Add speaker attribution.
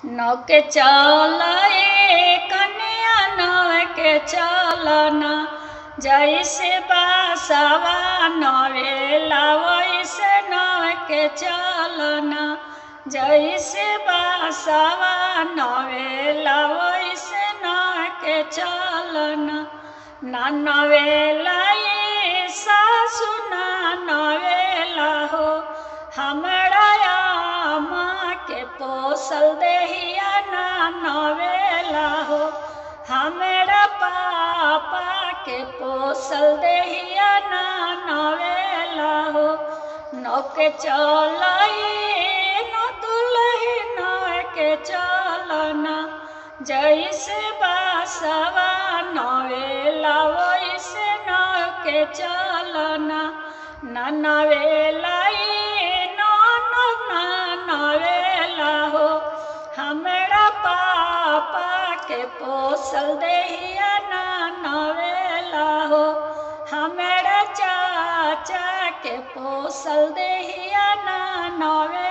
Speaker 1: नौके चलाए कन्या नौके चलना जैसे बासवा नवेला वैसे नौके चलना जैसे बासवा नवेला वैसे नौके चलना ना नवेला ये सासु ना नवेला हो हमरा माँ के पोसल देहिया ना नवेला हो हमरा पापा के पोसल देहिया ना नवेला हो नौके चलाई न दुलही नौके चलना जैसे बासवा नवेला वैसे नौके चलना ना नवेला नवेला हो हमरा पापा के पोसल देहिया ना नवेला हो हमरा चाचा के पोसल देहिया ना नवेला